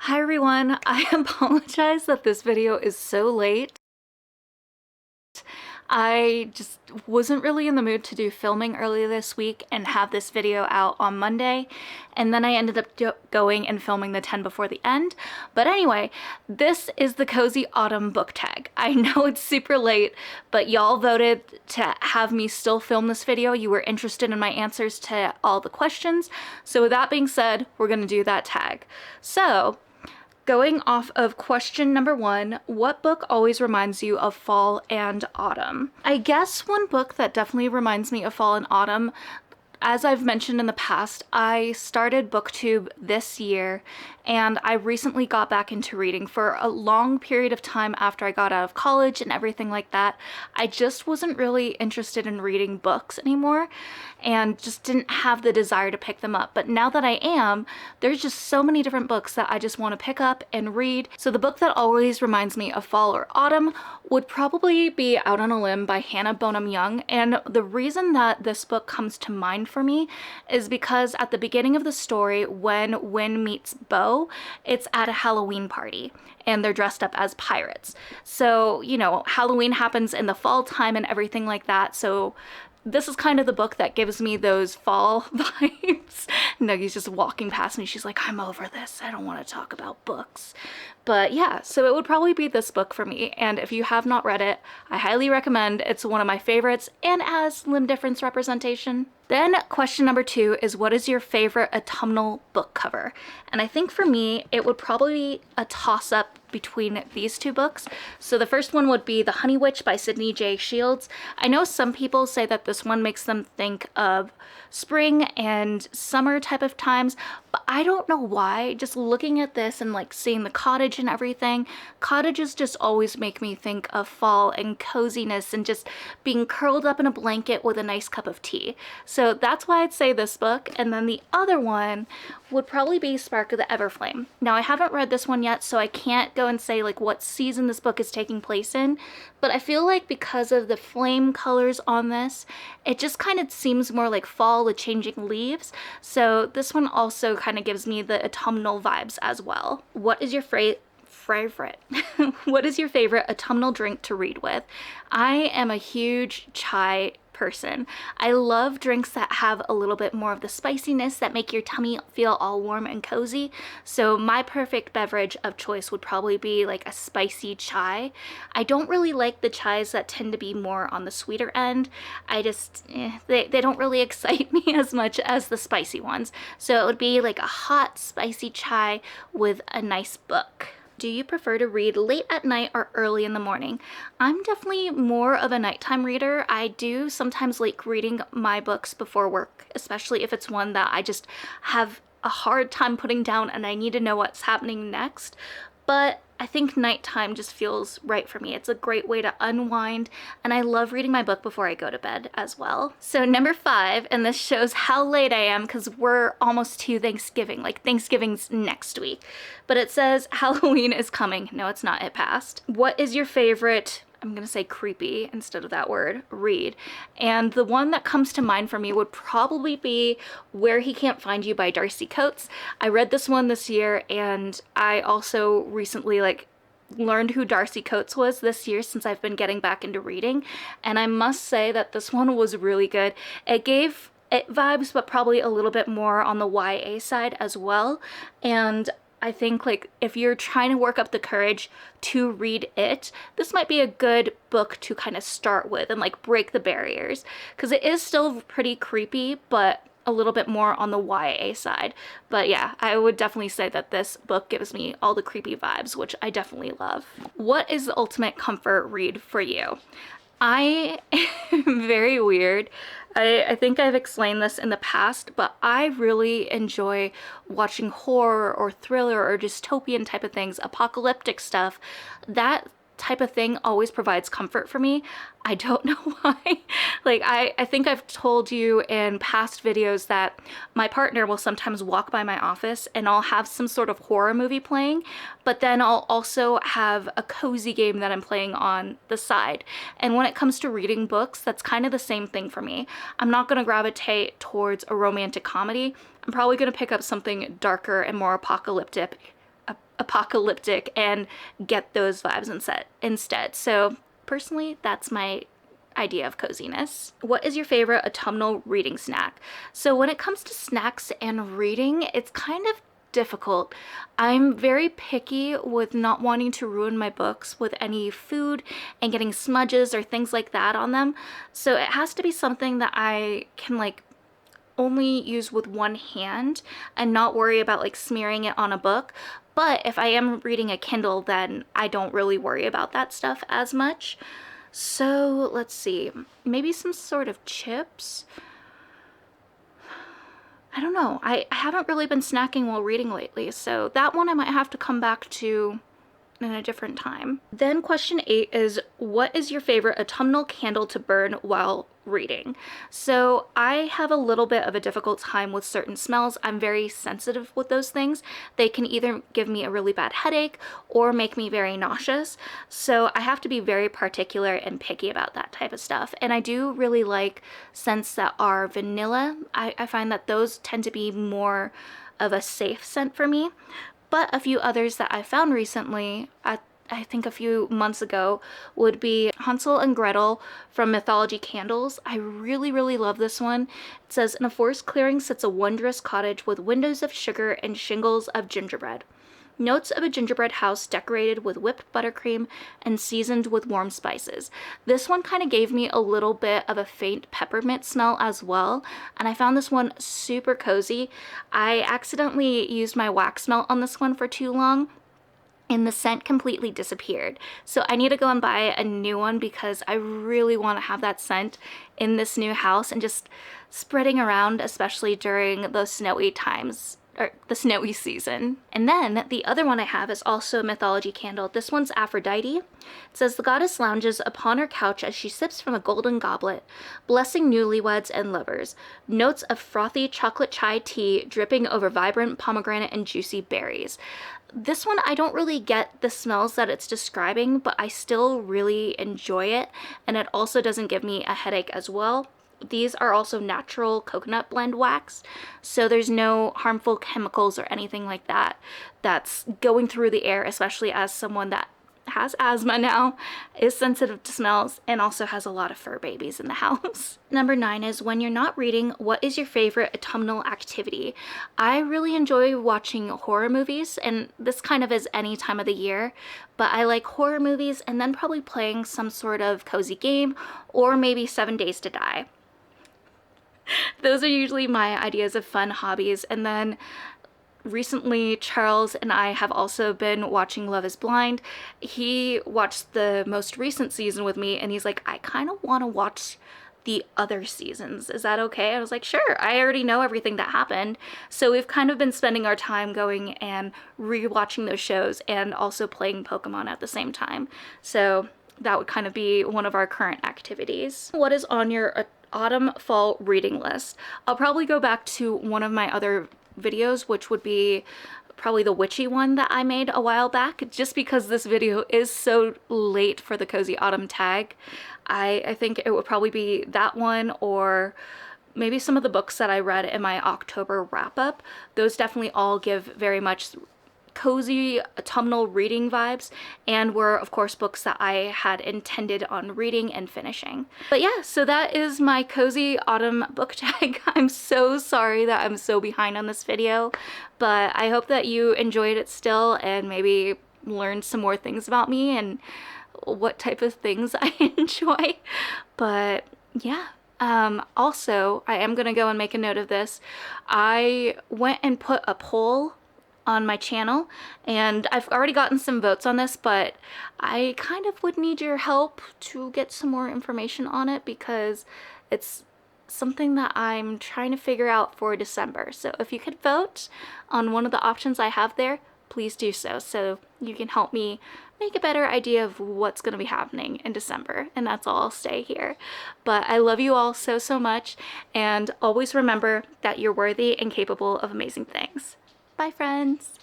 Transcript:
Hi everyone, I apologize that this video is so late. I just wasn't really in the mood to do filming earlier this week and have this video out on Monday, and then I ended up going and filming the 10 before the end. But anyway, this is the Cozy Autumn book tag. I know it's super late, but y'all voted to have me still film this video. You were interested in my answers to all the questions. So with that being said, we're gonna do that tag. So, going off of question number 1, what book always reminds you of fall and autumn? I guess one book that definitely reminds me of fall and autumn, as I've mentioned in the past, I started BookTube this year, and I recently got back into reading for a long period of time after I got out of college and everything like that. I just wasn't really interested in reading books anymore and just didn't have the desire to pick them up. But now that I am, there's just so many different books that I just want to pick up and read. So the book that always reminds me of fall or autumn would probably be Out on a Limb by Hannah Bonham Young. And the reason that this book comes to mind for me is because at the beginning of the story, when Win meets Bo, it's at a Halloween party and they're dressed up as pirates. So, you know, Halloween happens in the fall time and everything like that. So this is kind of the book that gives me those fall vibes. Nuggie's just walking past me. She's like, I'm over this. I don't want to talk about books. But yeah, so it would probably be this book for me. And if you have not read it, I highly recommend. It's one of my favorites and has limb difference representation. Then question number 2 is, what is your favorite autumnal book cover? And I think for me, it would probably be a toss-up between these two books. So the first one would be The Honey Witch by Sydney J. Shields. I know some people say that this one makes them think of spring and summer type of times, but I don't know why. Just looking at this and like seeing the cottage and everything, cottages just always make me think of fall and coziness and just being curled up in a blanket with a nice cup of tea. So that's why I'd say this book. And then the other one would probably be Spark of the Everflame. Now I haven't read this one yet, so I can't go and say like what season this book is taking place in, but I feel like because of the flame colors on this, it just kind of seems more like fall with changing leaves. So this one also kind of gives me the autumnal vibes as well. What is your favorite what is your favorite autumnal drink to read with? I am a huge chai person. I love drinks that have a little bit more of the spiciness that make your tummy feel all warm and cozy. So my perfect beverage of choice would probably be like a spicy chai. I don't really like the chais that tend to be more on the sweeter end. I just, they don't really excite me as much as the spicy ones. So it would be like a hot spicy chai with a nice book. Do you prefer to read late at night or early in the morning? I'm definitely more of a nighttime reader. I do sometimes like reading my books before work, especially if it's one that I just have a hard time putting down and I need to know what's happening next. But I think nighttime just feels right for me. It's a great way to unwind, and I love reading my book before I go to bed as well. So number 5, and this shows how late I am because we're almost to Thanksgiving, like Thanksgiving's next week. But it says Halloween is coming. No, it's not, it passed. What is your favorite, I'm gonna say creepy instead of that word, read? And the one that comes to mind for me would probably be Where He Can't Find You by Darcy Coates. I read this one this year, and I also recently learned who Darcy Coates was this year since I've been getting back into reading, and I must say that this one was really good. It gave it vibes, but probably a little bit more on the YA side as well, and I think like if you're trying to work up the courage to read it, this might be a good book to kind of start with and like break the barriers, because it is still pretty creepy, but a little bit more on the YA side. But yeah, I would definitely say that this book gives me all the creepy vibes, which I definitely love. What is the ultimate comfort read for you? I am very weird. I think I've explained this in the past, but I really enjoy watching horror or thriller or dystopian type of things, apocalyptic stuff. That type of thing always provides comfort for me. I don't know why. Like I think I've told you in past videos that my partner will sometimes walk by my office and I'll have some sort of horror movie playing, but then I'll also have a cozy game that I'm playing on the side. And when it comes to reading books, that's kind of the same thing for me. I'm not going to gravitate towards a romantic comedy. I'm probably going to pick up something darker and more apocalyptic apocalyptic and get those vibes instead. So personally, that's my idea of coziness. What is your favorite autumnal reading snack? So when it comes to snacks and reading, it's kind of difficult. I'm very picky with not wanting to ruin my books with any food and getting smudges or things like that on them. So it has to be something that I can like only use with one hand and not worry about like smearing it on a book. But if I am reading a Kindle, then I don't really worry about that stuff as much. So let's see, maybe some sort of chips. I don't know. I haven't really been snacking while reading lately, so that one I might have to come back to in a different time. Then question 8 is, what is your favorite autumnal candle to burn while reading? So I have a little bit of a difficult time with certain smells. I'm very sensitive with those things. They can either give me a really bad headache or make me very nauseous. So I have to be very particular and picky about that type of stuff. And I do really like scents that are vanilla. I find that those tend to be more of a safe scent for me. But a few others that I found recently, I think a few months ago, would be Hansel and Gretel from Mythology Candles. I really, really love this one. It says, in a forest clearing sits a wondrous cottage with windows of sugar and shingles of gingerbread. Notes of a gingerbread house decorated with whipped buttercream and seasoned with warm spices. This one kind of gave me a little bit of a faint peppermint smell as well, and I found this one super cozy. I accidentally used my wax melt on this one for too long, and the scent completely disappeared. So I need to go and buy a new one because I really want to have that scent in this new house and just spreading around, especially during those snowy times, or the snowy season. And then the other one I have is also a mythology candle. This one's Aphrodite. It says, the goddess lounges upon her couch as she sips from a golden goblet, blessing newlyweds and lovers. Notes of frothy chocolate chai tea dripping over vibrant pomegranate and juicy berries. This one, I don't really get the smells that it's describing, but I still really enjoy it, and it also doesn't give me a headache as well. These are also natural coconut blend wax, so there's no harmful chemicals or anything like that that's going through the air, especially as someone that has asthma now, is sensitive to smells, and also has a lot of fur babies in the house. Number 9 is, when you're not reading, what is your favorite autumnal activity? I really enjoy watching horror movies, and this kind of is any time of the year, but I like horror movies and then probably playing some sort of cozy game or maybe 7 Days to Die. Those are usually my ideas of fun hobbies. And then recently, Charles and I have also been watching Love is Blind. He watched the most recent season with me, and he's like, I kind of want to watch the other seasons. Is that okay? I was like, sure, I already know everything that happened. So we've kind of been spending our time going and rewatching those shows and also playing Pokemon at the same time. So that would kind of be one of our current activities. What is on your autumn fall reading list? I'll probably go back to one of my other videos, which would be probably the witchy one that I made a while back, just because this video is so late for the cozy autumn tag. I think it would probably be that one, or maybe some of the books that I read in my October wrap up. Those definitely all give very much cozy autumnal reading vibes, and were of course books that I had intended on reading and finishing. But yeah, so that is my cozy autumn book tag. I'm so sorry that I'm so behind on this video, but I hope that you enjoyed it still and maybe learned some more things about me and what type of things I enjoy. But yeah. Also, I am gonna go and make a note of this. I went and put a poll on my channel, and I've already gotten some votes on this, but I kind of would need your help to get some more information on it because it's something that I'm trying to figure out for December. So if you could vote on one of the options I have there, please do so you can help me make a better idea of what's going to be happening in December. And that's all, I'll stay here. But I love you all so, so much, and always remember that you're worthy and capable of amazing things. Bye, friends.